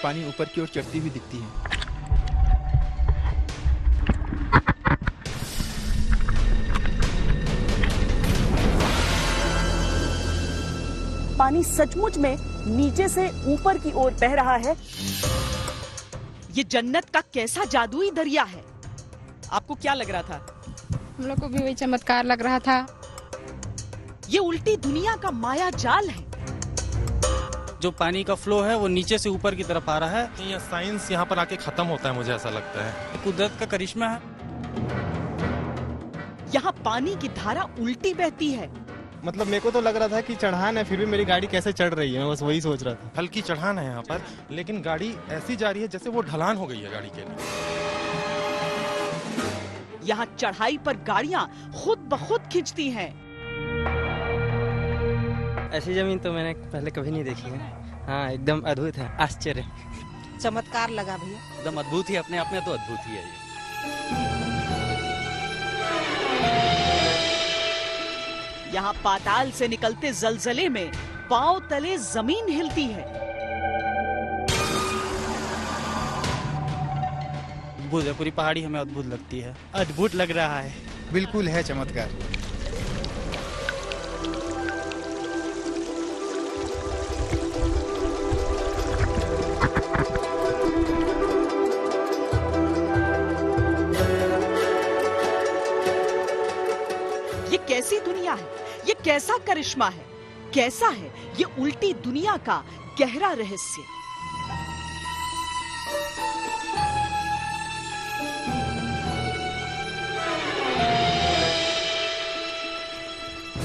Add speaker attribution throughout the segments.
Speaker 1: पानी ऊपर की ओर चढ़ती हुई दिखती है।
Speaker 2: पानी सचमुच में नीचे से ऊपर की ओर बह रहा है। ये जन्नत का कैसा जादुई दरिया है। आपको क्या लग रहा था?
Speaker 3: हम लोग को भी वही चमत्कार लग रहा था।
Speaker 2: ये उल्टी दुनिया का माया जाल है।
Speaker 4: जो पानी का फ्लो है वो नीचे से ऊपर की तरफ आ रहा है।
Speaker 5: ये साइंस यहाँ पर आके खत्म होता है, मुझे ऐसा लगता है।
Speaker 4: कुदरत का करिश्मा है।
Speaker 2: यहाँ पानी की धारा उल्टी बहती है।
Speaker 6: मतलब मेरे को तो लग रहा था कि चढ़ान है, फिर भी मेरी गाड़ी कैसे चढ़ रही है, मैं बस वही सोच रहा था।
Speaker 5: हल्की चढ़ान है यहाँ पर, लेकिन गाड़ी ऐसी जा रही है जैसे वो ढलान हो गई है गाड़ी के लिए।
Speaker 2: यहाँ चढ़ाई पर गाड़ियाँ खुद ब खुद खिंचती हैं।
Speaker 7: ऐसी जमीन तो मैंने पहले कभी नहीं देखी है। हाँ, एकदम अद्भुत है, आश्चर्य,
Speaker 8: चमत्कार लगा भैया।
Speaker 4: एकदम अद्भुत ही, अपने आप में तो अद्भुत ही है ये।
Speaker 2: यहाँ पाताल से निकलते जलजले में पांव तले जमीन हिलती है।
Speaker 4: अद्भुत है, पूरी पहाड़ी हमें अद्भुत लगती है।
Speaker 6: अद्भुत लग रहा है,
Speaker 1: बिल्कुल है चमत्कार।
Speaker 2: ये कैसी दुनिया है, ये कैसा करिश्मा है, कैसा है ये उल्टी दुनिया का गहरा रहस्य।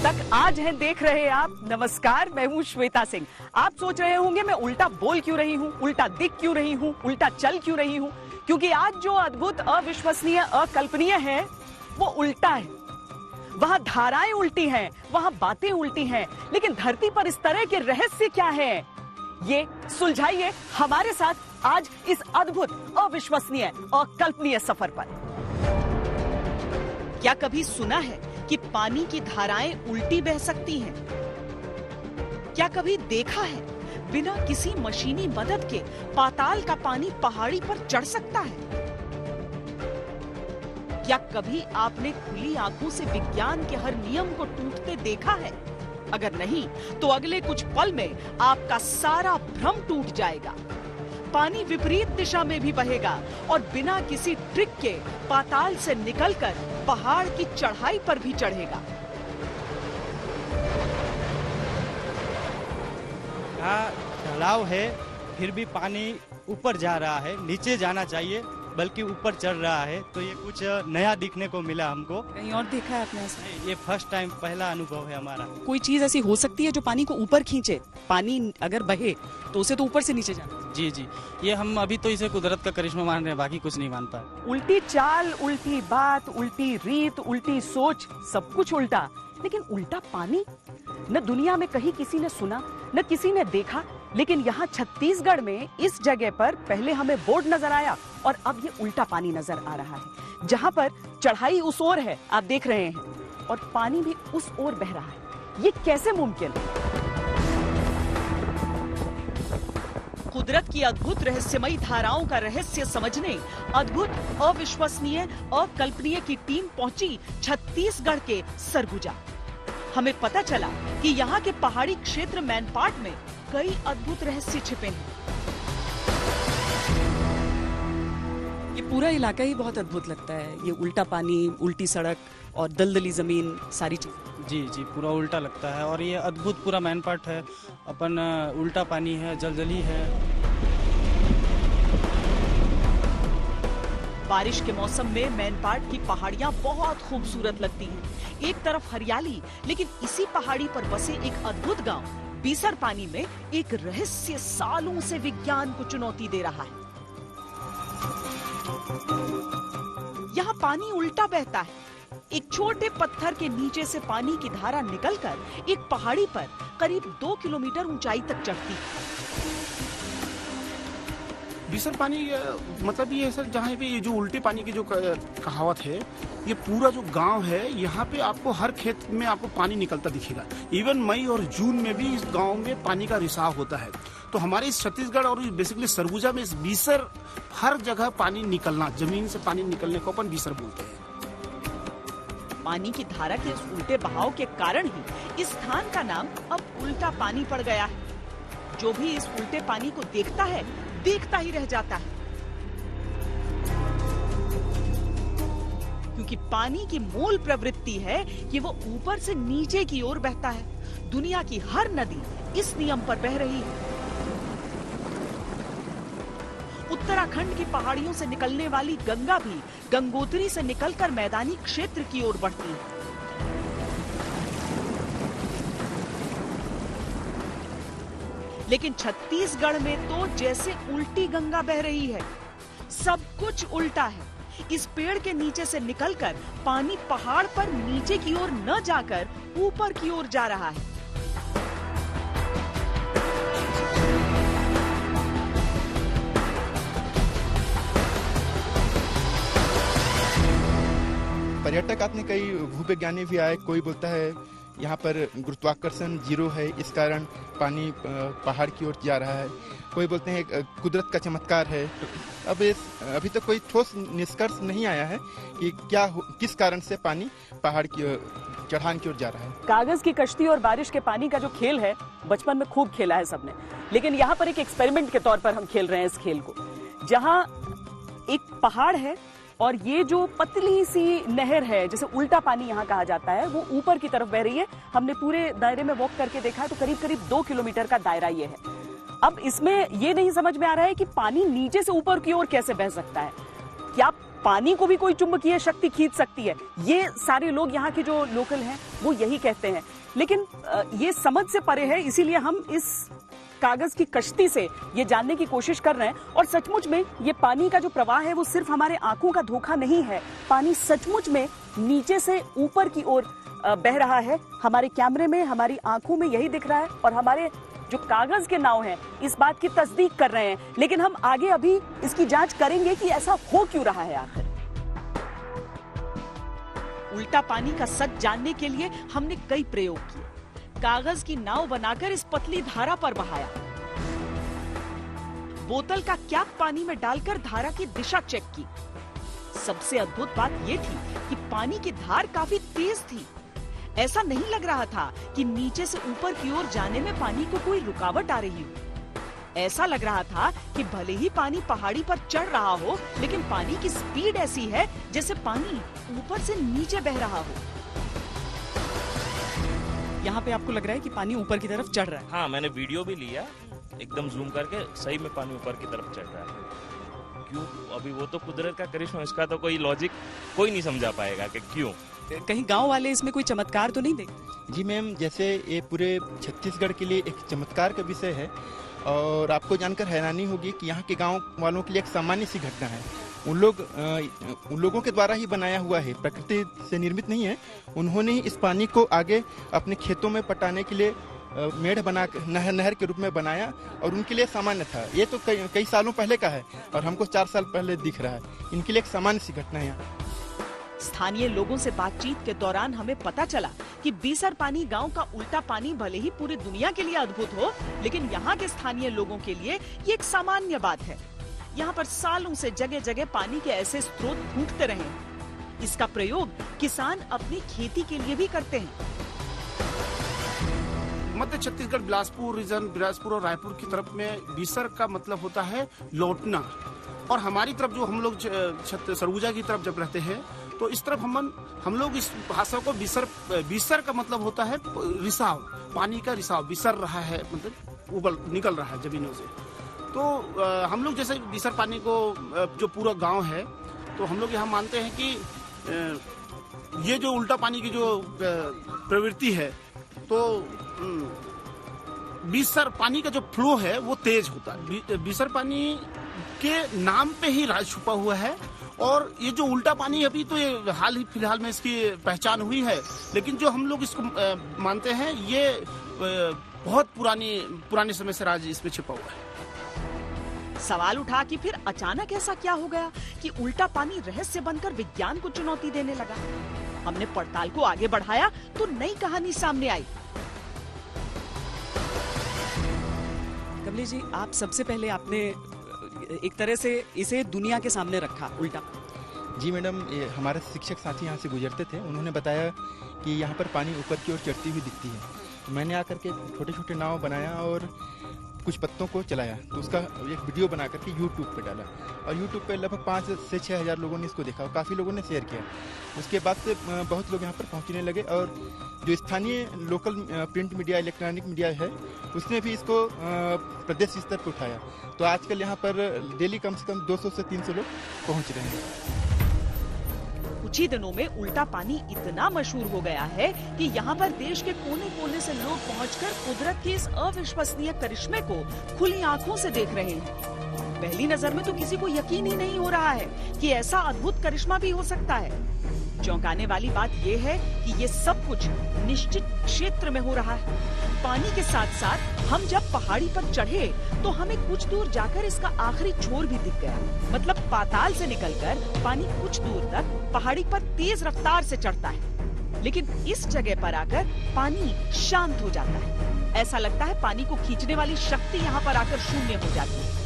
Speaker 2: तक आज है देख रहे आप। नमस्कार, मैं हूं श्वेता सिंह। आप सोच रहे होंगे मैं उल्टा बोल क्यों रही हूं, उल्टा दिख क्यों रही हूं, उल्टा चल क्यों रही हूं, क्योंकि आज जो अद्भुत, अविश्वसनीय, अकल्पनीय है वो उल्टा है। वहाँ धाराएं उल्टी हैं, वहाँ बातें उल्टी हैं, लेकिन धरती पर इस तरह के रहस्य क्या है, ये सुलझाइए हमारे साथ आज इस अद्भुत, अविश्वसनीय, अकल्पनीय सफर पर। क्या कभी सुना है कि पानी की धाराएं उल्टी बह सकती हैं? क्या कभी देखा है बिना किसी मशीनी मदद के पाताल का पानी पहाड़ी पर चढ़ सकता है? क्या कभी आपने खुली आंखों से विज्ञान के हर नियम को टूटते देखा है? अगर नहीं, तो अगले कुछ पल में आपका सारा भ्रम टूट जाएगा। पानी विपरीत दिशा में भी बहेगा और बिना किसी ट्रिक के पाताल से निकलकर पहाड़ की चढ़ाई पर भी चढ़ेगा।
Speaker 6: ढलाव है, फिर भी पानी ऊपर जा रहा है, नीचे जाना चाहिए बल्कि ऊपर चढ़ रहा है, तो ये कुछ नया दिखने को मिला हमको।
Speaker 2: कहीं और देखा है आपने ऐसा?
Speaker 6: ये फर्स्ट टाइम, पहला अनुभव है हमारा।
Speaker 2: कोई चीज ऐसी हो सकती है जो पानी को ऊपर खींचे? पानी अगर बहे तो उसे तो ऊपर से नीचे जाना।
Speaker 4: जी जी, ये हम अभी तो इसे कुदरत का करिश्मा मान रहे हैं, बाकी कुछ नहीं मान पाए।
Speaker 2: उल्टी चाल, उल्टी बात, उल्टी रीत, उल्टी सोच, सब कुछ उल्टा। लेकिन उल्टा पानी न दुनिया में कहीं किसी ने सुना, न किसी ने देखा। लेकिन यहाँ छत्तीसगढ़ में इस जगह पर पहले हमें बोर्ड नजर आया और अब ये उल्टा पानी नजर आ रहा है। जहाँ पर चढ़ाई उस ओर है, आप देख रहे हैं, और पानी भी उस ओर बह रहा है। ये कैसे मुमकिन? कुदरत की अद्भुत रहस्यमयी धाराओं का रहस्य समझने अद्भुत, अविश्वसनीय, अकल्पनीय की टीम पहुंची छत्तीसगढ़ के सरगुजा। हमें पता चला कि यहाँ के पहाड़ी क्षेत्र मैनपाट में कई अद्भुत रहस्य छिपे हैं। ये पूरा इलाका ही बहुत अद्भुत लगता है। ये उल्टा पानी, उल्टी सड़क और दलदली जमीन, सारी चीजें।
Speaker 4: जी जी, पूरा उल्टा लगता है और ये अद्भुत पूरा मैनपाट है। अपन उल्टा पानी है, जलजली है।
Speaker 2: बारिश के मौसम में मैनपाट की पहाड़ियां बहुत खूबसूरत लगती हैं। एक तरफ हरियाली, लेकिन इसी पहाड़ी पर बसे एक अद्भुत गांव बीसर पानी में एक रहस्य सालों से विज्ञान को चुनौती दे रहा है। यहाँ पानी उल्टा बहता है। एक छोटे पत्थर के नीचे से पानी की धारा निकलकर एक पहाड़ी पर करीब 2 किलोमीटर ऊंचाई तक चढ़ती है।
Speaker 9: बीसर पानी मतलब ये सर, जहाँ पे ये जो उल्टे पानी की जो कहावत है, ये पूरा जो गांव है यहाँ पे आपको हर खेत में आपको पानी निकलता दिखेगा। इवन मई और जून में भी इस गांव में पानी का रिसाव होता है। तो हमारे इस छत्तीसगढ़ और बेसिकली सरगुजा में इस बीसर हर जगह पानी निकलना, जमीन से पानी निकलने को अपन बीसर बोलते हैं।
Speaker 2: पानी की धारा के इस उल्टे बहाव के कारण ही इस स्थान का नाम अब उल्टा पानी पड़ गया है। जो भी इस उल्टे पानी को देखता है, देखता ही रह जाता है, क्योंकि पानी की मूल प्रवृत्ति है कि वो ऊपर से नीचे की ओर बहता है। दुनिया की हर नदी इस नियम पर बह रही है। उत्तराखंड की पहाड़ियों से निकलने वाली गंगा भी गंगोत्री से निकलकर मैदानी क्षेत्र की ओर बढ़ती है। लेकिन छत्तीसगढ़ में तो जैसे उल्टी गंगा बह रही है। सब कुछ उल्टा है। इस पेड़ के नीचे से निकलकर पानी पहाड़ पर नीचे की ओर न जाकर ऊपर की ओर जा रहा है।
Speaker 1: पर्यटक आते हैं, कई भूविज्ञानी भी आए। कोई बोलता है यहाँ पर गुरुत्वाकर्षण 0 है, इस कारण पानी पहाड़ की ओर जा रहा है। कोई बोलते हैं कुदरत का चमत्कार है। अब अभी तक कोई ठोस निष्कर्ष नहीं आया है कि किस कारण से पानी पहाड़ की चढ़ान की ओर जा रहा है।
Speaker 2: कागज की कश्ती और बारिश के पानी का जो खेल है, बचपन में खूब खेला है सबने, लेकिन यहाँ पर एक एक्सपेरिमेंट के तौर पर हम खेल रहे हैं इस खेल को, जहाँ एक पहाड़ है और ये जो पतली सी नहर है, जैसे उल्टा पानी यहाँ कहा जाता है, वो ऊपर की तरफ बह रही है। हमने पूरे दायरे में वॉक करके देखा है तो करीब करीब 2 किलोमीटर का दायरा ये है। अब इसमें ये नहीं समझ में आ रहा है कि पानी नीचे से ऊपर की ओर कैसे बह सकता है। क्या पानी को भी कोई चुंबकीय शक्ति खींच सकती है? ये सारे लोग यहाँ के जो लोकल हैं वो यही कहते हैं, लेकिन ये समझ से परे है। इसीलिए हम इस कागज की कश्ती से ये जानने की कोशिश कर रहे हैं। और सचमुच में ये पानी का जो प्रवाह है वो सिर्फ हमारे आंखों का धोखा नहीं है। पानी सचमुच में नीचे से ऊपर की ओर बह रहा है। हमारे कैमरे में, हमारी आंखों में यही दिख रहा है और हमारे जो कागज के नाव हैं इस बात की तस्दीक कर रहे हैं। लेकिन हम आगे अभी इसकी जांच करेंगे कि ऐसा हो क्यों रहा है आखिर। उल्टा पानी का सच जानने के लिए हमने कई प्रयोग किए। कागज की नाव बनाकर इस पतली धारा पर बहाया। बोतल का कैप पानी में डालकर धारा की दिशा चेक की। सबसे अद्भुत बात यह थी कि पानी की धार काफी तेज थी। ऐसा नहीं लग रहा था कि नीचे से ऊपर की ओर जाने में पानी को कोई रुकावट आ रही हो। ऐसा लग रहा था कि भले ही पानी पहाड़ी पर चढ़ रहा हो, लेकिन पानी की स्पीड ऐसी है जैसे पानी ऊपर से नीचे बह रहा हो। यहाँ पे आपको लग रहा है कि पानी ऊपर की तरफ चढ़ रहा है?
Speaker 10: हाँ, मैंने वीडियो भी लिया, एकदम जूम करके। सही में पानी ऊपर की तरफ चढ़ रहा है। क्यों? अभी वो तो कुदरत का करिश्मा, इसका तो कोई लॉजिक कोई नहीं समझा पाएगा कि क्यों।
Speaker 2: कहीं गांव वाले इसमें कोई चमत्कार तो नहीं देखते?
Speaker 1: जी मैम, जैसे ये पूरे छत्तीसगढ़ के लिए एक चमत्कार का विषय है और आपको जानकर हैरानी होगी कि यहाँ के गांव वालों के लिए एक सामान्य सी घटना है। उन लोगों के द्वारा ही बनाया हुआ है, प्रकृति से निर्मित नहीं है। उन्होंने ही इस पानी को आगे अपने खेतों में पटाने के लिए मेढ़ बना नहर के रूप में बनाया और उनके लिए सामान्य था। ये तो कई सालों पहले का है और हमको 4 साल पहले दिख रहा है। इनके लिए एक सामान्य सी घटना है यहाँ।
Speaker 2: स्थानीय लोगों से बातचीत के दौरान हमें पता चला कि बीसर पानी गांव का उल्टा पानी भले ही पूरी दुनिया के लिए अद्भुत हो, लेकिन यहाँ के स्थानीय लोगों के लिए ये एक सामान्य बात है। यहाँ पर सालों से जगह जगह पानी के ऐसे स्रोत फूटते रहे। इसका प्रयोग किसान अपनी खेती के लिए भी करते हैं।
Speaker 9: मध्य छत्तीसगढ़, बिलासपुर रीजन, बिलासपुर और रायपुर की तरफ में बीसर का मतलब होता है लौटना। और हमारी तरफ जो हम लोग सरगुजा की तरफ जब रहते हैं तो इस तरफ हम लोग इस भाषा को बीसर का मतलब होता है रिसाव, पानी का रिसाव। बिसर रहा है मतलब निकल रहा है जमीनों से। तो हम लोग जैसे बीसर पानी को जो पूरा गांव है तो हम लोग यहाँ मानते हैं कि ये जो उल्टा पानी की जो प्रवृत्ति है तो बीसर पानी का जो फ्लो है वो तेज होता है। बीसर पानी के नाम पे ही राज छुपा हुआ है। और ये जो उल्टा पानी अभी तो ये हाल ही फिलहाल में इसकी पहचान हुई है, लेकिन जो हम लोग इसको मानते हैं ये बहुत पुराने समय से राज इसमें छिपा हुआ है।
Speaker 2: सवाल उठा कि फिर अचानक ऐसा क्या हो गया कि उल्टा पानी रहस्य बनकर विज्ञान को चुनौती देने लगा। हमने पड़ताल को आगे बढ़ाया तो नई कहानी सामने आई। कमलेश जी, आप सबसे पहले आपने एक तरह से इसे दुनिया के सामने रखा उल्टा।
Speaker 1: जी मैडम, ये हमारे शिक्षक साथी यहाँ से गुजरते थे, उन्होंने बताया कि यहाँ पर पानी ऊपर की ओर चढ़ती हुई दिखती है। तो मैंने आकर के छोटे छोटे नाव बनाया और कुछ पत्तों को चलाया, तो उसका एक वीडियो बना करके यूट्यूब पे डाला और यूट्यूब पे लगभग 5 से 6 हज़ार लोगों ने इसको देखा और काफ़ी लोगों ने शेयर किया। उसके बाद से बहुत लोग यहाँ पर पहुँचने लगे और जो स्थानीय local print media, electronic media है, उसने भी इसको प्रदेश स्तर पर उठाया। तो आजकल यहाँ पर डेली कम से कम 200 से 300 लोग पहुँच रहे हैं।
Speaker 2: कुछ ही दिनों में उल्टा पानी इतना मशहूर हो गया है कि यहाँ पर देश के कोने कोने से लोग पहुंचकर कुदरत के इस अविश्वसनीय करिश्मे को खुली आंखों से देख रहे हैं। पहली नजर में तो किसी को यकीन ही नहीं हो रहा है कि ऐसा अद्भुत करिश्मा भी हो सकता है। चौंकाने वाली बात ये है कि ये सब कुछ निश्चित क्षेत्र में हो रहा है। पानी के साथ साथ हम जब पहाड़ी पर चढ़े तो हमें कुछ दूर जाकर इसका आखिरी छोर भी दिख गया। मतलब पाताल से निकलकर पानी कुछ दूर तक पहाड़ी पर तेज रफ्तार से चढ़ता है, लेकिन इस जगह पर आकर पानी शांत हो जाता है। ऐसा लगता है पानी को खींचने वाली शक्ति यहाँ पर आकर शून्य हो जाती है।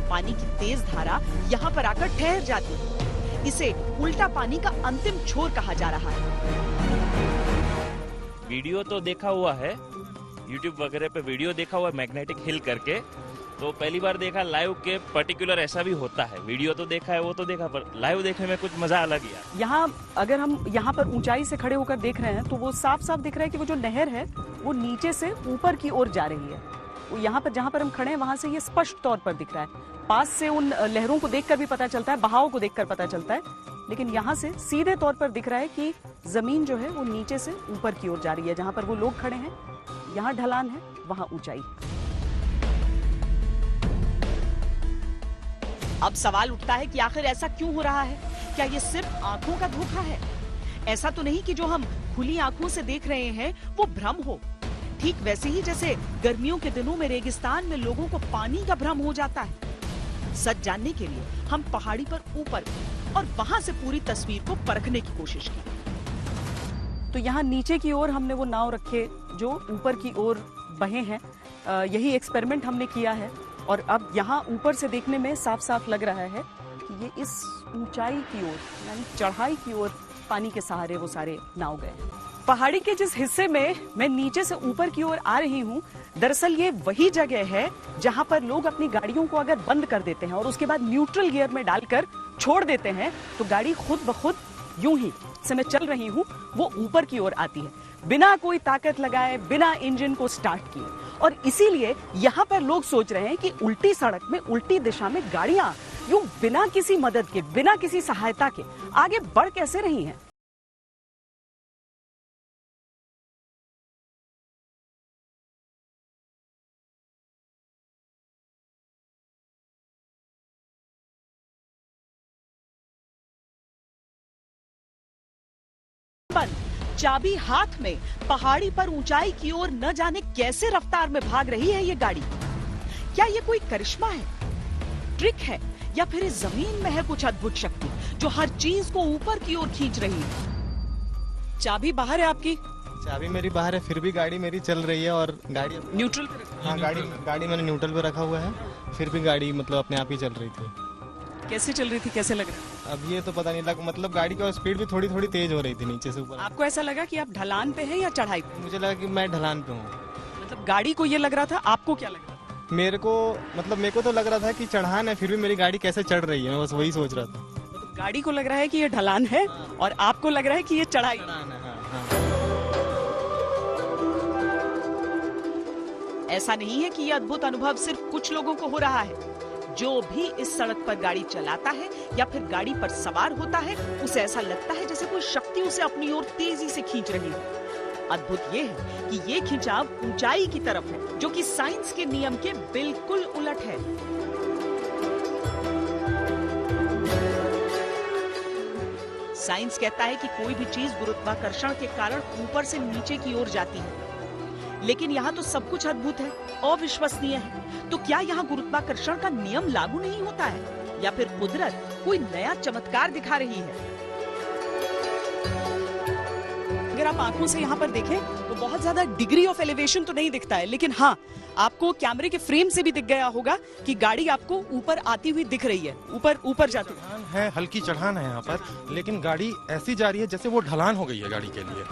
Speaker 2: पानी की तेज धारा यहाँ पर आकर ठहर जाती है। इसे उल्टा पानी का अंतिम छोर कहा जा रहा है।
Speaker 10: वीडियो तो देखा हुआ है, YouTube वगैरह पे वीडियो देखा हुआ है मैग्नेटिक हिल करके, तो पहली बार देखा लाइव के पर्टिकुलर ऐसा भी होता है। वीडियो तो देखा है, वो तो देखा, पर लाइव देखने में कुछ मजा अलग ही है।
Speaker 2: यहाँ अगर हम यहाँ पर ऊंचाई से खड़े होकर देख रहे हैं तो वो साफ साफ दिख रहा है कि वो जो नहर है वो नीचे से ऊपर की ओर जा रही है। वो यहाँ पर जहाँ पर हम खड़े हैं वहां से ये स्पष्ट तौर पर दिख रहा है। पास से उन लहरों को देखकर भी पता चलता है, बहाव को देखकर पता चलता है, लेकिन यहाँ से सीधे तौर पर दिख रहा है कि जमीन जो है वो नीचे से ऊपर की ओर जा रही है। जहाँ पर वो लोग खड़े हैं यहाँ ढलान है, वहाँ ऊंचाई। अब सवाल उठता है कि आखिर ऐसा क्यों हो रहा है? क्या ये सिर्फ आंखों का धोखा है? ऐसा तो नहीं कि जो हम खुली आंखों से देख रहे हैं वो भ्रम हो। ठीक वैसे ही जैसे गर्मियों के दिनों में रेगिस्तान में लोगों को पानी का भ्रम हो जाता है। सच जानने के लिए हम पहाड़ी पर ऊपर और वहां से पूरी तस्वीर को परखने की कोशिश की। तो यहाँ नीचे की ओर हमने वो नाव रखे जो ऊपर की ओर बहे हैं। यही एक्सपेरिमेंट हमने किया है और अब यहाँ ऊपर से देखने में साफ साफ लग रहा है कि ये इस ऊंचाई की ओर यानी चढ़ाई की ओर पानी के सहारे वो सारे नाव गए। पहाड़ी के जिस हिस्से में मैं नीचे से ऊपर की ओर आ रही हूँ, दरअसल ये वही जगह है जहाँ पर लोग अपनी गाड़ियों को अगर बंद कर देते हैं और उसके बाद न्यूट्रल गियर में डालकर छोड़ देते हैं तो गाड़ी खुद ब खुद यूं ही से मैं चल रही हूँ वो ऊपर की ओर आती है, बिना कोई ताकत लगाए, बिना इंजन को स्टार्ट किए। और इसीलिए यहाँ पर लोग सोच रहे हैं कि उल्टी सड़क में उल्टी दिशा में गाड़ियां यूं बिना किसी मदद के, बिना किसी सहायता के आगे बढ़ कैसे रही हैं। चाबी हाथ में पहाड़ी पर ऊंचाई की ओर न जाने कैसे रफ्तार में भाग रही है ये गाड़ी। क्या ये कोई करिश्मा है, ट्रिक है, या फिर इस जमीन में है कुछ अद्भुत शक्ति जो हर चीज को ऊपर की ओर खींच रही है? चाबी बाहर है आपकी?
Speaker 11: चाबी मेरी बाहर है, फिर भी गाड़ी मेरी चल रही है और गाड़ी
Speaker 2: न्यूट्रल पे रखी?
Speaker 11: हाँ, गाड़ी मैंने न्यूट्रल पे रखा हुआ है, फिर भी गाड़ी मतलब अपने आप ही चल रही थी।
Speaker 2: कैसे चल रही थी, कैसे लग रहा है?
Speaker 11: अब ये तो पता नहीं लगा, मतलब गाड़ी की स्पीड भी थोड़ी थोड़ी तेज हो रही थी नीचे से ऊपर।
Speaker 2: आपको ऐसा लगा कि आप ढलान पे हैं या चढ़ाई पे?
Speaker 11: मुझे लगा कि मैं ढलान पे हूँ।
Speaker 2: मतलब गाड़ी को ये लग रहा था, आपको क्या लग रहा था?
Speaker 11: मेरे को तो लग रहा था कि चढ़ान है, फिर भी मेरी गाड़ी कैसे चढ़ रही है, मैं बस वही सोच रहा था।
Speaker 2: मतलब गाड़ी को लग रहा है कि ये ढलान है और आपको लग रहा है कि ये चढ़ाई है। ऐसा नहीं है कि ये अद्भुत अनुभव सिर्फ कुछ लोगों को हो रहा है। जो भी इस सड़क पर गाड़ी चलाता है या फिर गाड़ी पर सवार होता है, उसे ऐसा लगता है जैसे कोई शक्ति उसे अपनी ओर तेजी से खींच रही है। अद्भुत ये है कि ये खिंचाव ऊंचाई की तरफ है, जो कि साइंस के नियम के बिल्कुल उलट है। साइंस कहता है कि कोई भी चीज गुरुत्वाकर्षण के कारण ऊपर से नीचे की ओर जाती है, लेकिन यहाँ तो सब कुछ अद्भुत है, अविश्वसनीय है। तो क्या यहाँ गुरुत्वाकर्षण का नियम लागू नहीं होता है, या फिर कुदरत कोई नया चमत्कार दिखा रही है? अगर आप आंखों से यहाँ पर देखें तो बहुत ज्यादा डिग्री ऑफ एलिवेशन तो नहीं दिखता है, लेकिन हाँ आपको कैमरे के फ्रेम से भी दिख गया होगा कि गाड़ी आपको ऊपर आती हुई दिख रही है, ऊपर जाती
Speaker 5: चढ़ान है, हल्की चढ़ान है यहाँ पर, लेकिन गाड़ी ऐसी जा रही है जैसे वो ढलान हो गई है गाड़ी के लिए,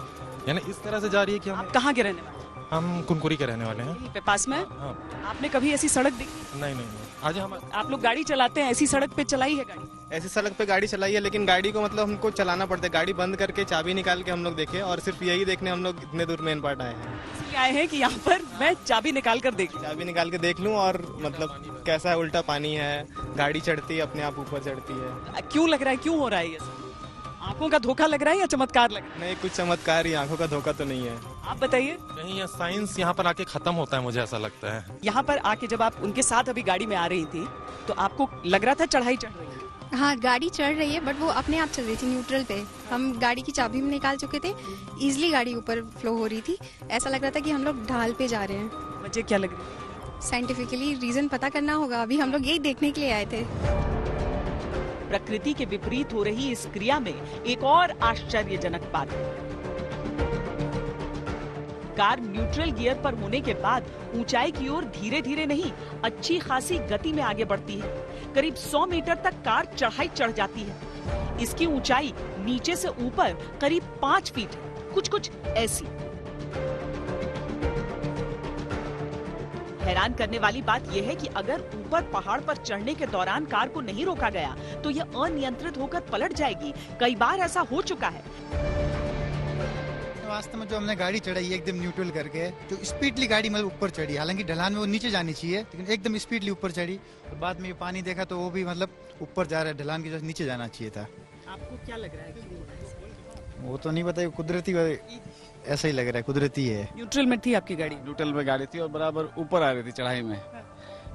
Speaker 5: यानी इस तरह से जा रही है कि
Speaker 2: आप कहाँ के रहने वाले?
Speaker 5: हम कुनकुरी के रहने वाले हैं।
Speaker 2: यहीं पे पास में?
Speaker 5: हाँ।
Speaker 2: आपने कभी ऐसी सड़क देखी?
Speaker 5: नहीं, आज हम
Speaker 2: आप लोग गाड़ी चलाते हैं, ऐसी सड़क पे चलाई है गाड़ी?
Speaker 11: ऐसी सड़क पे गाड़ी चलाई है, लेकिन गाड़ी को मतलब हमको चलाना पड़ता है, गाड़ी बंद करके चाबी निकाल के हम लोग देखे और सिर्फ यही देखने हम लोग इतने दूर मेन पार्ट आए हैं।
Speaker 2: इसलिए आए हैं कि यहाँ पर मैं चाबी निकाल कर देख लूं।
Speaker 11: चाबी निकाल के देख लूं और मतलब कैसा है, उल्टा पानी है, गाड़ी चढ़ती है अपने आप ऊपर चढ़ती है।
Speaker 2: क्यों लग रहा है, क्यों हो रहा है ये सब? आंखों का धोखा लग रहा है या चमत्कार लग रहा है?
Speaker 11: नहीं, कुछ चमत्कार ही, आंखों का धोखा तो नहीं है।
Speaker 2: आप बताइए।
Speaker 5: कहीं ये साइंस यहाँ पर आके खत्म होता है, मुझे ऐसा लगता है।
Speaker 2: यहाँ पर आके जब आप उनके साथ अभी गाड़ी में आ रही थी तो आपको लग रहा था चढ़ाई चढ़ रही है?
Speaker 3: हाँ, गाड़ी चढ़ रही है, बट वो अपने आप चल रही थी न्यूट्रल पे। हम गाड़ी की चाबी भी निकाल चुके थे, इजिली गाड़ी ऊपर फ्लो हो रही थी। ऐसा लग रहा था कि हम लोग ढाल पे जा रहे हैं।
Speaker 2: वजह क्या लग रही है?
Speaker 3: साइंटिफिकली रीजन पता करना होगा, अभी हम लोग यही देखने के लिए आए थे।
Speaker 2: प्रकृति के विपरीत हो रही इस क्रिया में एक और आश्चर्यजनक बात है। कार न्यूट्रल गियर पर होने के बाद ऊंचाई की ओर धीरे धीरे नहीं, अच्छी खासी गति में आगे बढ़ती है। करीब 100 मीटर तक कार चढ़ाई चढ़ जाती है। इसकी ऊंचाई नीचे से ऊपर करीब 5 फीट है, कुछ ऐसी। हैरान करने वाली बात यह है कि अगर ऊपर पहाड़ पर चढ़ने के दौरान कार को नहीं रोका गया तो यह अनियंत्रित होकर पलट जाएगी। कई बार ऐसा हो चुका है।
Speaker 12: वास्तव में जो हमने गाड़ी चढ़ाई एकदम न्यूट्रल करके, जो स्पीडली गाड़ी मतलब ऊपर चढ़ी, हालांकि ढलान में वो नीचे जानी चाहिए, लेकिन एकदम स्पीडली ऊपर चढ़ी। और बाद में ये पानी देखा तो वो भी मतलब ऊपर जा रहा है, ढलान की जो नीचे जाना चाहिए था।
Speaker 2: आपको क्या लग रहा है?
Speaker 12: वो तो नहीं बताइए, कुदरती ऐसा ही लग रहा है, कुदरती है।
Speaker 2: न्यूट्रल में थी आपकी गाड़ी?
Speaker 13: न्यूट्रल में गाड़ी थी और बराबर ऊपर आ रही थी चढ़ाई में,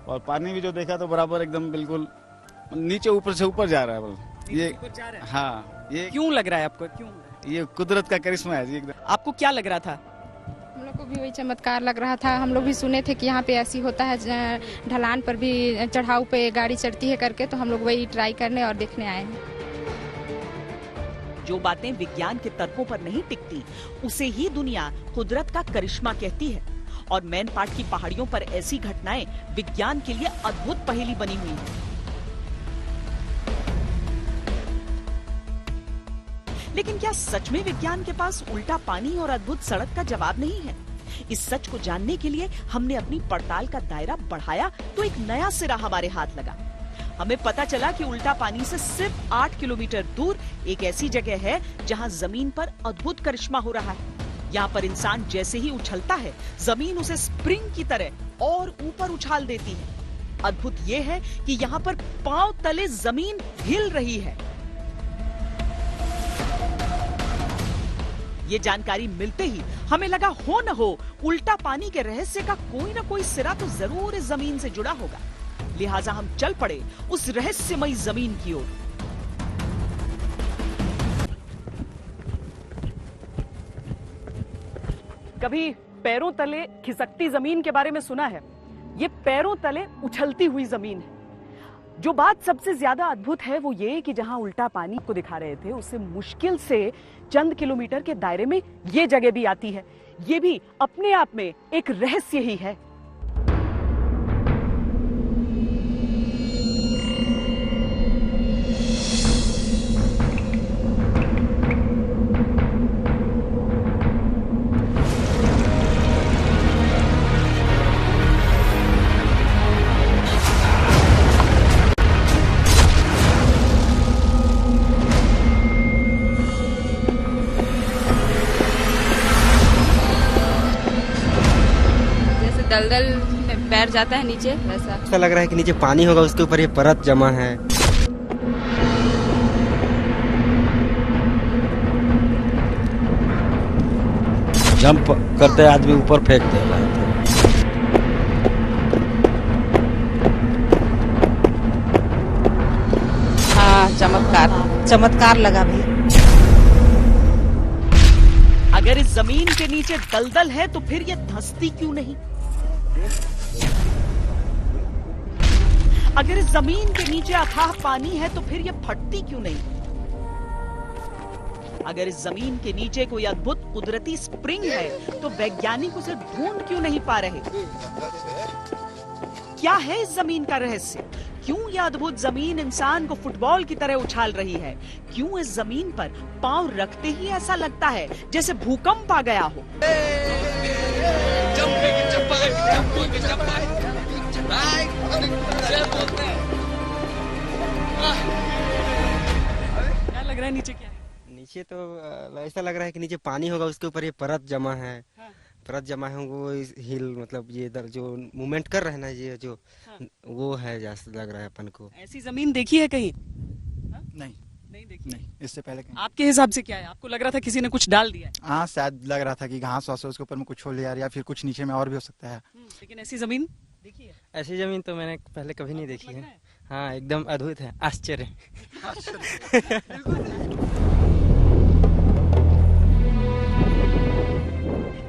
Speaker 13: और पानी भी जो देखा तो बराबर एकदम बिल्कुल नीचे ऊपर से ऊपर जा रहा है। ये हाँ, ये
Speaker 2: क्यों लग रहा है आपको? क्यों?
Speaker 13: ये कुदरत का करिश्मा है जी एकदम।
Speaker 2: आपको क्या लग रहा था?
Speaker 3: हम लोग को भी वही चमत्कार लग रहा था। हम लोग भी सुने थे कि यहाँ पे ऐसी होता है, ढलान पर भी चढ़ाव पे गाड़ी चढ़ती है करके, तो हम लोग वही ट्राई करने और देखने आए हैं।
Speaker 2: जो बातें विज्ञान के तर्कों पर नहीं टिकती, उसे ही दुनिया कुदरत का करिश्मा कहती है। और मैन पाट की पहाड़ियों पर ऐसी घटनाएं विज्ञान के लिए अद्भुत पहेली बनी हुई है। लेकिन क्या सच में विज्ञान के पास उल्टा पानी और अद्भुत सड़क का जवाब नहीं है? इस सच को जानने के लिए हमने अपनी पड़ताल का दायरा बढ़ाया तो एक नया सिरा हमारे हाथ लगा। हमें पता चला कि उल्टा पानी से सिर्फ 8 किलोमीटर दूर एक ऐसी जगह है जहां जमीन पर अद्भुत करिश्मा हो रहा है। यहाँ पर इंसान जैसे ही उछलता है, जमीन उसे स्प्रिंग की तरह और ऊपर उछाल देती है। अद्भुत ये है कि यहाँ पर पांव तले जमीन हिल रही है। ये जानकारी मिलते ही हमें लगा हो न हो उल्टा पानी के रहस्य का कोई न कोई सिरा तो जरूर इस जमीन से जुड़ा होगा। लिहाजा हम चल पड़े उस रहस्यमयी जमीन की ओर। कभी पैरों तले खिसकती जमीन के बारे में सुना है? ये पैरों तले उछलती हुई जमीन है। जो बात सबसे ज्यादा अद्भुत है वो ये कि जहां उल्टा पानी को दिखा रहे थे, उससे मुश्किल से चंद किलोमीटर के दायरे में ये जगह भी आती है। ये भी अपने आप में एक रहस्य ही है।
Speaker 3: दलदल में पैर जाता है नीचे, वैसा
Speaker 7: ऐसा लग रहा है कि नीचे पानी होगा, उसके ऊपर ये परत जमा है।
Speaker 13: जंप करते आदमी ऊपर फेंक देगा।
Speaker 8: हाँ, चमत्कार लगा भैया।
Speaker 2: अगर इस जमीन के नीचे दलदल है तो फिर ये धंसती क्यों नहीं? अगर इस जमीन के नीचे अथाह पानी है तो फिर ये फटती क्यों नहीं? अगर इस जमीन के नीचे कोई अद्भुत कुदरती स्प्रिंग है तो वैज्ञानिक उसे ढूंढ क्यों नहीं पा रहे? क्या है इस जमीन का रहस्य? क्यों यह अद्भुत जमीन इंसान को फुटबॉल की तरह उछाल रही है? क्यों इस जमीन पर पांव रखते ही ऐसा लगता है जैसे भूकंप आ गया हो? क्या लग रहा है नीचे क्या है?
Speaker 7: नीचे तो ऐसा लग रहा है कि नीचे पानी होगा, उसके ऊपर ये परत जमा है। परत जमा है वो हिल मतलब ये इधर जो मूवमेंट कर रहे हैं ना, ये जो वो है जैसे लग रहा है अपन को।
Speaker 2: ऐसी जमीन देखी है कहीं?
Speaker 14: नहीं देखी। नहीं, इससे पहले कहीं।
Speaker 2: आपके हिसाब से क्या है? आपको लग रहा था किसी ने कुछ डाल दिया है?
Speaker 14: हाँ, शायद लग रहा था कि घास वास उसके ऊपर में कुछ छोड़ लिया या फिर कुछ नीचे में और भी हो सकता है।
Speaker 2: लेकिन ऐसी जमीन देखी है?
Speaker 7: ऐसी जमीन तो मैंने पहले कभी नहीं देखी है। हाँ, एकदम अद्भुत है, आश्चर्य।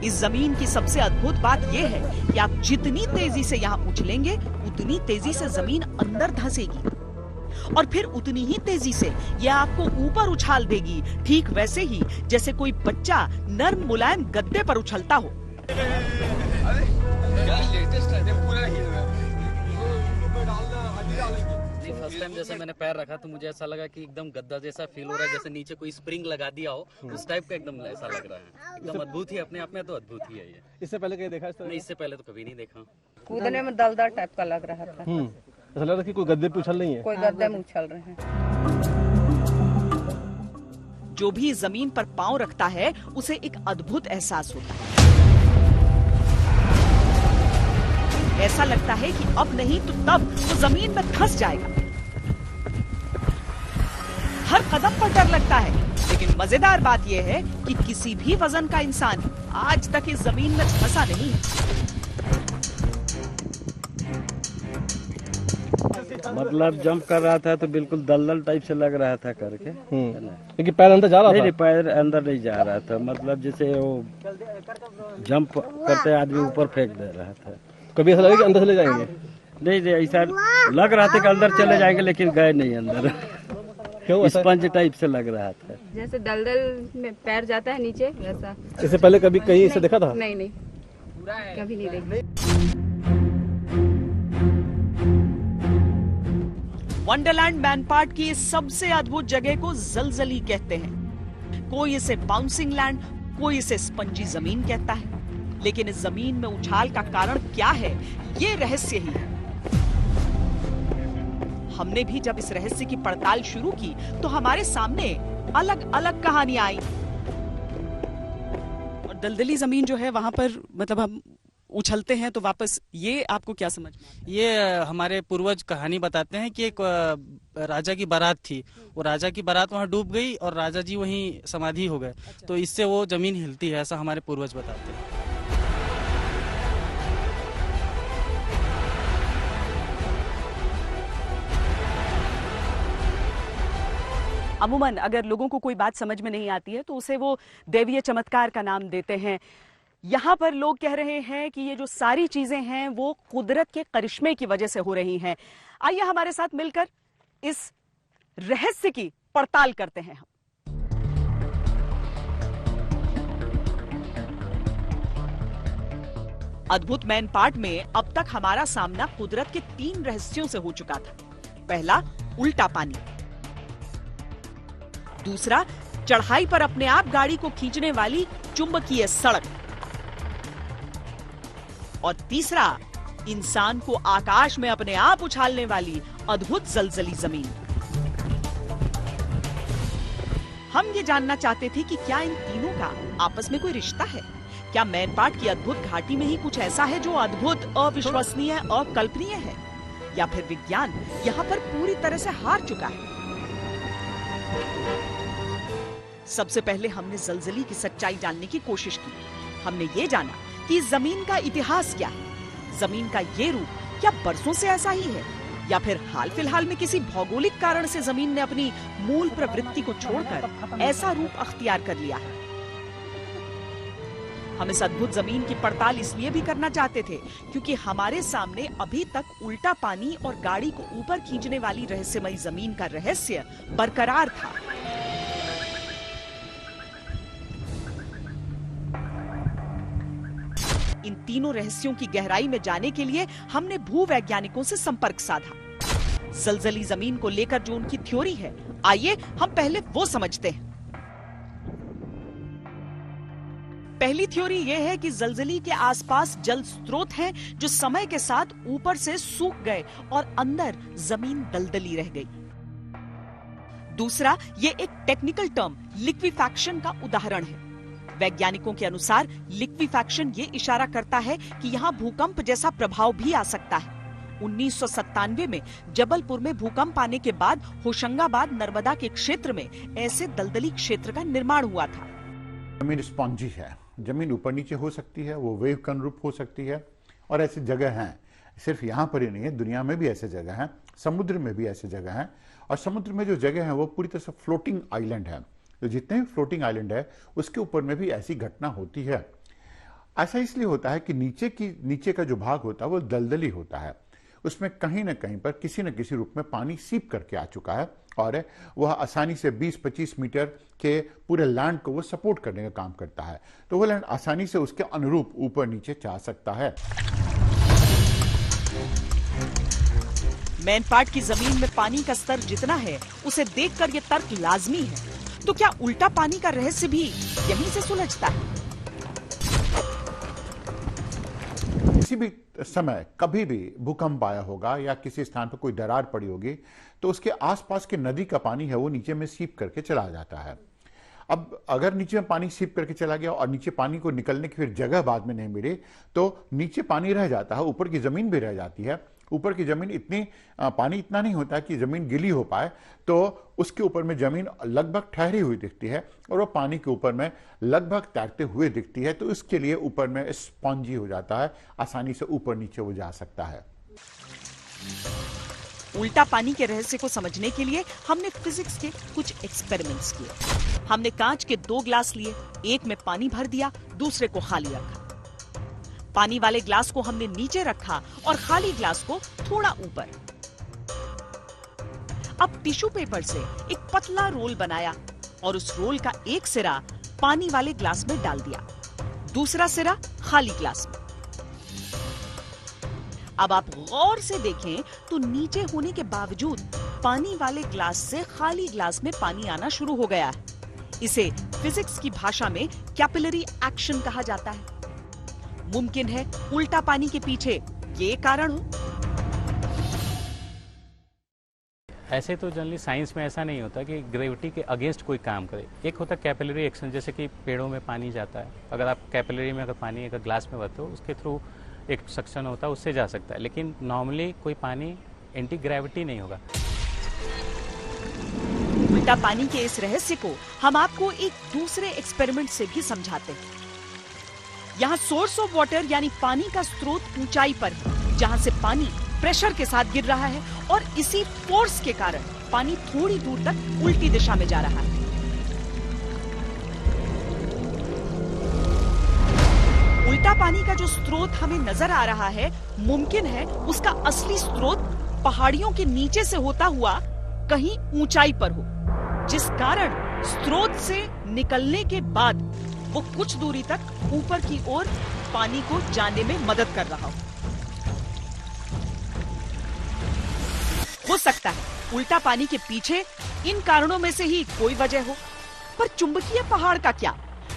Speaker 2: इस जमीन की सबसे अद्भुत बात यह है कि आप जितनी तेजी से यहाँ उछलेंगे उतनी तेजी से जमीन अंदर धंसेगी और फिर उतनी ही तेजी से यह आपको ऊपर उछाल देगी, ठीक वैसे ही जैसे कोई बच्चा नर्म मुलायम गद्दे पर उछलता हो।
Speaker 15: फर्स्ट टाइम जैसे मैंने पैर रखा तो मुझे ऐसा लगा कि एकदम गद्दा जैसा फील हो रहा है, जैसे नीचे कोई स्प्रिंग लगा दिया हो, उस टाइप का एकदम ऐसा लग रहा है। एकदम अद्भुत ही अपने आप में तो अद्भुत ही है ये।
Speaker 16: इससे पहले कहीं देखा?
Speaker 15: नहीं, इससे पहले तो कभी नहीं देखा।
Speaker 8: कूदने में दलदल टाइप का लग रहा था।
Speaker 16: ऐसा लग रहा कि कोई गद्दे पे उछल रही है।
Speaker 8: कोई गद्दे में उछल रहे हैं।
Speaker 2: जो भी जमीन पर पांव रखता है उसे एक अद्भुत एहसास होता है। ऐसा लगता है कि अब नहीं तो तब वो जमीन में धंस जाएगा। हर कदम पर डर लगता है, लेकिन मजेदार बात यह है कि किसी भी वजन का इंसान आज तक इस जमीन में धंसा नहीं है।
Speaker 17: मतलब जंप कर रहा था तो बिल्कुल दलदल टाइप से लग रहा था करके।
Speaker 16: लेकिन पैर अंदर जा रहा था?
Speaker 17: नहीं, पैर अंदर नहीं जा रहा था, मतलब जैसे वो जंप करते आदमी ऊपर फेंक दे रहा था।
Speaker 16: कभी ऐसा लगा कि अंदर चले जाएंगे?
Speaker 17: नहीं, ऐसा लग रहा था कि अंदर चले जाएंगे, लेकिन गए नहीं अंदर। क्यों? स्पंज टाइप से लग रहा था,
Speaker 3: जैसे दलदल में पैर जाता है नीचे वैसा।
Speaker 16: इससे पहले कभी कहीं इसे देखा था?
Speaker 3: नहीं, कभी नहीं देखा।
Speaker 2: वंडरलैंड मैनपाट की इस सबसे अद्भुत जगह को जलजली कहते हैं। कोई इसे बाउंसिंग लैंड, कोई इसे स्पंजी जमीन कहता है। लेकिन इस जमीन में उछाल का कारण क्या है, ये रहस्य ही है। हमने भी जब इस रहस्य की पड़ताल शुरू की तो हमारे सामने अलग अलग कहानियां आई। और दलदली जमीन जो है वहां पर मतलब हम उछलते हैं तो वापस, ये आपको क्या समझ में?
Speaker 4: ये हमारे पूर्वज कहानी बताते हैं कि एक राजा की बारात थी, वो राजा की बारात वहां डूब गई और राजा जी वहीं समाधि हो गए। अच्छा। तो इससे वो जमीन हिलती है, ऐसा हमारे पूर्वज बताते हैं।
Speaker 2: अमूमन अगर लोगों को कोई बात समझ में नहीं आती है तो उसे वो दैवीय चमत्कार का नाम देते हैं। यहाँ पर लोग कह रहे हैं कि ये जो सारी चीजें हैं वो कुदरत के करिश्मे की वजह से हो रही हैं। आइए हमारे साथ मिलकर इस रहस्य की पड़ताल करते हैं। हम अद्भुत मैनपाट में अब तक हमारा सामना कुदरत के 3 रहस्यों से हो चुका था। पहला, उल्टा पानी। दूसरा, चढ़ाई पर अपने आप गाड़ी को खींचने वाली चुंबकीय सड़क। और तीसरा, इंसान को आकाश में अपने आप उछालने वाली अद्भुत जलजली जमीन। हम ये जानना चाहते थे कि क्या इन तीनों का आपस में कोई रिश्ता है? क्या मैनपाट की अद्भुत घाटी में ही कुछ ऐसा है जो अद्भुत, अविश्वसनीय, अकल्पनीय है? या फिर विज्ञान यहाँ पर पूरी तरह से हार चुका है? सबसे पहले हमने जलजली की सच्चाई जानने की कोशिश की। हमने ये जाना कि जमीन का इतिहास क्या है। जमीन का ये रूप क्या बरसों से ऐसा ही है, या फिर हाल फिलहाल में किसी भौगोलिक कारण से जमीन ने अपनी मूल प्रवृत्ति को छोड़कर ऐसा रूप अख्तियार कर लिया है? हम इस अद्भुत जमीन की पड़ताल इसलिए भी करना चाहते थे क्योंकि हमारे सामने अभी तक उल्टा पानी और गाड़ी को ऊपर खींचने वाली रहस्यमयी जमीन का रहस्य बरकरार था। इन तीनों रहस्यों की गहराई में जाने के लिए हमने भूवैज्ञानिकों से संपर्क साधा। जलजली जमीन को लेकर जो उनकी थ्योरी है, आइए हम पहले वो समझते हैं। पहली थ्योरी यह है कि जलजली के आसपास जल स्रोत हैं जो समय के साथ ऊपर से सूख गए और अंदर जमीन दलदली रह गई। दूसरा, ये एक टेक्निकल टर्म लिक्विफैक्शन का उदाहरण है। वैज्ञानिकों के अनुसार लिक्विफैक्शन ये इशारा करता है कि यहाँ भूकंप जैसा प्रभाव भी आ सकता है। 1997 में जबलपुर में भूकंप आने के बाद होशंगाबाद नर्मदा के क्षेत्र में ऐसे दलदली क्षेत्र का निर्माण हुआ था।
Speaker 18: जमीन स्पॉन्जी है, जमीन ऊपर नीचे हो सकती है, वो वेव के अनुरूप हो सकती है और ऐसी जगह हैं। सिर्फ यहाँ पर ही नहीं है, दुनिया में भी ऐसे जगह हैं, समुद्र में भी ऐसे जगह हैं। और समुद्र में जो जगह है वो पूरी तरह से फ्लोटिंग आइलैंड है। तो जितने भी फ्लोटिंग आइलैंड है उसके ऊपर में भी ऐसी घटना होती है। ऐसा इसलिए होता है कि नीचे का जो भाग होता है वो दलदली होता है, उसमें कहीं ना कहीं पर किसी न किसी रूप में पानी सीप करके आ चुका है और वह आसानी से 20-25 मीटर के पूरे लैंड को वो सपोर्ट करने का काम करता है। तो वो लैंड आसानी से उसके अनुरूप ऊपर नीचे जा सकता है।
Speaker 2: मैनपाट की जमीन में पानी का स्तर जितना है उसे देखकर ये तर्क लाजमी है। तो क्या उल्टा पानी का रहस्य भी यहीं से सुलझता है?
Speaker 18: किसी भी समय कभी भी भूकंप आया होगा या किसी स्थान पर कोई दरार पड़ी होगी तो उसके आसपास के नदी का पानी है वो नीचे में सीप करके चला जाता है। अब अगर नीचे में पानी सीप करके चला गया और नीचे पानी को निकलने की फिर जगह बाद में नहीं मिली तो नीचे पानी रह जाता है, ऊपर की जमीन भी रह जाती है। ऊपर की जमीन पानी इतना नहीं होता कि जमीन गीली हो पाए, तो उसके ऊपर में जमीन लगभग ठहरी हुई दिखती है और वो पानी के ऊपर में लगभग तैरते हुए दिखती है। तो इसके लिए ऊपर में स्पॉन्जी हो जाता है, आसानी से ऊपर नीचे वो जा सकता है।
Speaker 2: उल्टा पानी के रहस्य को समझने के लिए हमने फिजिक्स के कुछ एक्सपेरिमेंट्स किए। हमने कांच के 2 ग्लास लिए, एक में पानी भर दिया, दूसरे को खाली रखा। पानी वाले ग्लास को हमने नीचे रखा और खाली ग्लास को थोड़ा ऊपर। अब टिश्यू पेपर से एक पतला रोल बनाया और उस रोल का एक सिरा पानी वाले ग्लास में डाल दिया, दूसरा सिरा खाली ग्लास में। अब आप गौर से देखें तो नीचे होने के बावजूद पानी वाले ग्लास से खाली ग्लास में पानी आना शुरू हो गया है। इसे फिजिक्स की भाषा में कैपिलरी एक्शन कहा जाता है। मुमकिन है उल्टा पानी के पीछे ये कारण हो।
Speaker 19: ऐसे तो जनरली साइंस में ऐसा नहीं होता कि ग्रेविटी के अगेंस्ट कोई काम करे। एक होता है कैपिलरी एक्शन, जैसे कि पेड़ों में पानी जाता है, अगर आप कैपिलरी में अगर पानी अगर ग्लास में भरते हो उसके थ्रू एक सक्शन होता है, उससे जा सकता है। लेकिन नॉर्मली कोई पानी एंटी ग्रेविटी नहीं होगा।
Speaker 2: उल्टा पानी के इस रहस्य को हम आपको एक दूसरे एक्सपेरिमेंट से भी समझाते हैं। यहाँ सोर्स ऑफ वाटर यानी पानी का स्रोत ऊंचाई पर है, जहाँ से पानी प्रेशर के साथ गिर रहा है और इसी फोर्स के कारण पानी थोड़ी दूर तक उल्टी दिशा में जा रहा है। उल्टा पानी का जो स्रोत हमें नजर आ रहा है, मुमकिन है उसका असली स्रोत पहाड़ियों के नीचे से होता हुआ कहीं ऊंचाई पर हो, जिस कारण स्रोत से निकलने के बाद वो कुछ दूरी तक ऊपर की ओर पानी को जाने में मदद कर रहा हो सकता है उल्टा पानी के पीछे इन कारणों में से ही कोई वजह हो। पर चुंबकीय पहाड़ का क्या?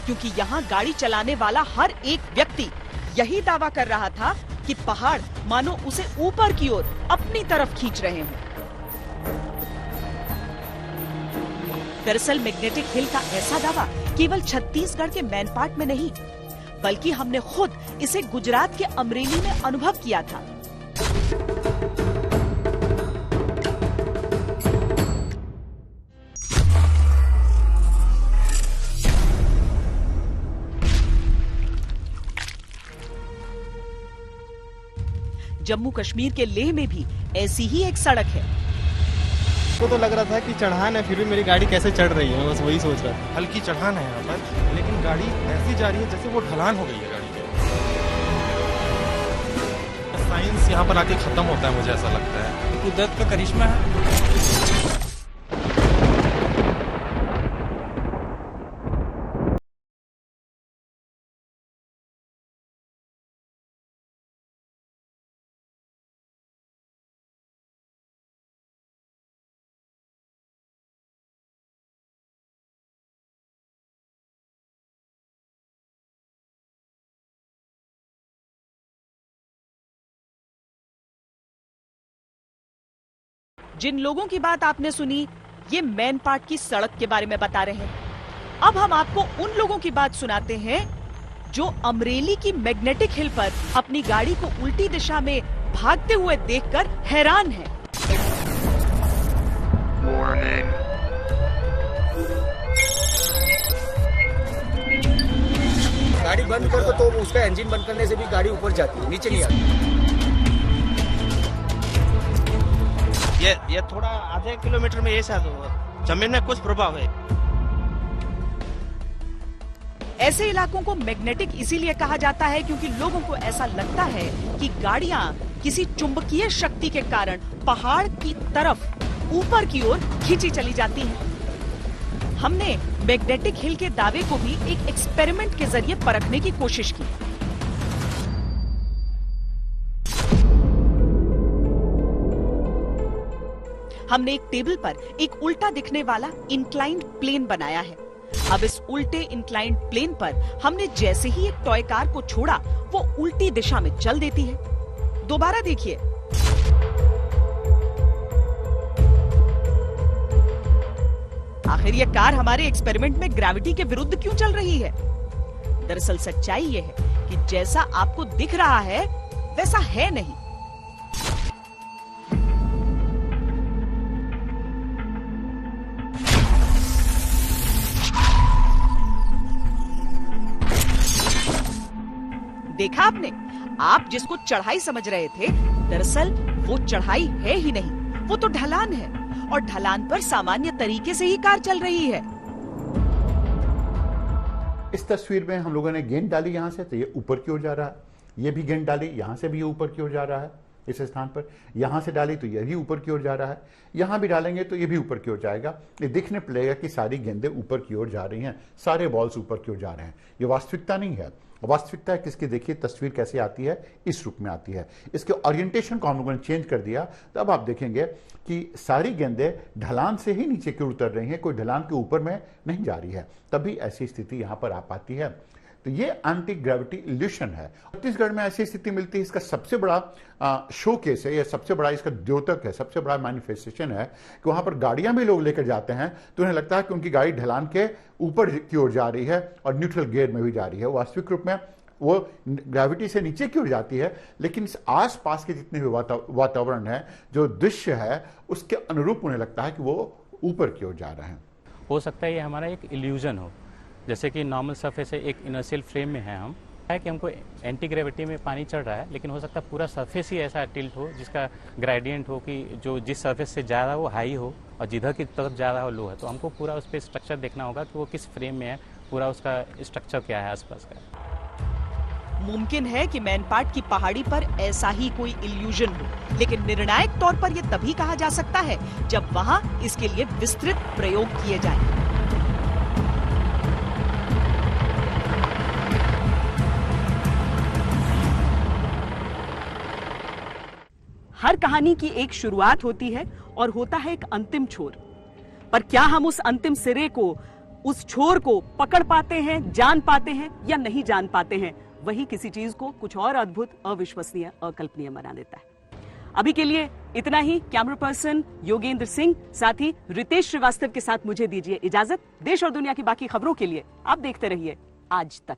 Speaker 2: क्योंकि यहाँ गाड़ी चलाने वाला हर एक व्यक्ति यही दावा कर रहा था कि पहाड़ मानो उसे ऊपर की ओर अपनी तरफ खींच रहे हैं। दरअसल मैग्नेटिक हिल का ऐसा दावा केवल छत्तीसगढ़ के मैनपाट में नहीं, बल्कि हमने खुद इसे गुजरात के अमरेली में अनुभव किया था। जम्मू कश्मीर के लेह में भी ऐसी ही एक सड़क है।
Speaker 11: तो लग रहा था कि चढ़ान है, फिर भी मेरी गाड़ी कैसे चढ़ रही है, मैं बस वही सोच रहा था।
Speaker 5: हल्की चढ़ान है यहाँ पर, लेकिन गाड़ी ऐसी जा रही है जैसे वो ढलान हो गई है गाड़ी के। साइंस यहाँ पर आके खत्म होता है, मुझे ऐसा लगता है।
Speaker 4: कुदरत का करिश्मा है।
Speaker 2: जिन लोगों की बात आपने सुनी, ये मैन पार्ट की सड़क के बारे में बता रहे हैं। अब हम आपको उन लोगों की बात सुनाते हैं जो अमरेली की मैग्नेटिक हिल पर अपनी गाड़ी को उल्टी दिशा में भागते हुए देखकर हैरान हैं।
Speaker 20: गाड़ी बंद कर दो तो उसका इंजन बंद करने से भी गाड़ी ऊपर जाती है, नीचे नहीं आती।
Speaker 21: ये थोड़ा आधे किलोमीटर में ये शायद जमीन में कुछ प्रभाव है।
Speaker 2: ऐसे इलाकों को मैग्नेटिक इसीलिए कहा जाता है क्योंकि लोगों को ऐसा लगता है कि गाड़ियां किसी चुंबकीय शक्ति के कारण पहाड़ की तरफ ऊपर की ओर खींची चली जाती हैं। हमने मैग्नेटिक हिल के दावे को भी एक एक्सपेरिमेंट के जरिए परखने की कोशिश की। हमने एक टेबल पर एक उल्टा दिखने वाला इंक्लाइंड प्लेन बनाया है। अब इस उल्टे इंक्लाइंड प्लेन पर हमने जैसे ही एक टॉय कार को छोड़ा, वो उल्टी दिशा में चल देती है। दोबारा देखिए। आखिर ये कार हमारे एक्सपेरिमेंट में ग्रेविटी के विरुद्ध क्यों चल रही है? दरअसल सच्चाई ये है कि जैसा आपको दिख रहा है वैसा है नहीं। देखा आपने? आप जिसको चढ़ाई समझ रहे थे, दरअसल वो चढ़ाई है ही नहीं, वो तो ढलान है और ढलान पर सामान्य तरीके से ही कार चल रही है।
Speaker 18: इस तस्वीर में हम लोगों ने गेंद डाली यहाँ से तो ये ऊपर की ओर जा रहा है, ये भी गेंद डाली यहाँ से भी ऊपर की ओर जा रहा है इस स्थान पर, यहाँ से डाली तो ये भी ऊपर की ओर जा रहा है, यहाँ भी डालेंगे तो ये भी ऊपर की ओर जाएगा। ये दिखने पड़ेगा कि सारी गेंदें ऊपर की ओर जा रही हैं, सारे बॉल्स ऊपर की ओर जा रहे हैं। ये वास्तविकता नहीं है। वास्तविकता है किसकी, देखिए तस्वीर कैसे आती है, इस रूप में आती है। इसके ओरिएंटेशन को हम लोगों ने चेंज कर दिया, तब आप देखेंगे कि सारी गेंदें ढलान से ही नीचे की ओर उतर रही हैं, कोई ढलान के ऊपर में नहीं जा रही है, तभी ऐसी स्थिति यहां पर आ पाती है। तो ये एंटी ग्रेविटी इल्यूशन है। छत्तीसगढ़ में ऐसी स्थिति मिलती है, इसका सबसे बड़ा शोकेस है, या सबसे बड़ा इसका द्योतक है, सबसे बड़ा मैनिफेस्टेशन है कि वहां पर गाड़ियां भी लोग लेकर जाते हैं तो उन्हें लगता है कि उनकी गाड़ी ढलान के ऊपर की ओर जा रही है और न्यूट्रल गियर में भी जा रही है। वास्तविक रूप में वो ग्रेविटी से नीचे की ओर जाती है, लेकिन इस आस पास के जितने भी वातावरण है, जो दृश्य है, उसके अनुरूप उन्हें लगता है कि वो ऊपर की ओर जा रहे हैं।
Speaker 19: हो सकता है ये हमारा एक इल्यूजन हो, जैसे कि नॉर्मल सरफेस है, एक इनर्शियल फ्रेम में है हम, है कि हमको एंटी ग्रेविटी में पानी चढ़ रहा है, लेकिन हो सकता है पूरा सरफेस ही ऐसा टिल्ट हो जिसका ग्रेडियंट हो कि जो जिस सरफेस से जा रहा है वो हाई हो और जिधर की तरफ जा रहा हो लो है। तो हमको पूरा उस पर स्ट्रक्चर देखना होगा कि वो किस फ्रेम में है, पूरा उसका स्ट्रक्चर क्या है आसपास का।
Speaker 2: मुमकिन है कि मैनपाट की पहाड़ी पर ऐसा ही कोई इल्यूजन हो, लेकिन निर्णायक तौर पर यह तभी कहा जा सकता है जब वहां इसके लिए विस्तृत प्रयोग किए जाएं। हर कहानी की एक शुरुआत होती है और होता है एक अंतिम छोर, पर क्या हम उस अंतिम सिरे को, उस छोर को पकड़ पाते हैं, जान पाते हैं या नहीं जान पाते हैं, वही किसी चीज को कुछ और अद्भुत, अविश्वसनीय, अकल्पनीय बना देता है। अभी के लिए इतना ही। कैमरा पर्सन योगेंद्र सिंह, साथ ही रितेश श्रीवास्तव के साथ मुझे दीजिए इजाजत। देश और दुनिया की बाकी खबरों के लिए आप देखते रहिए आज तक।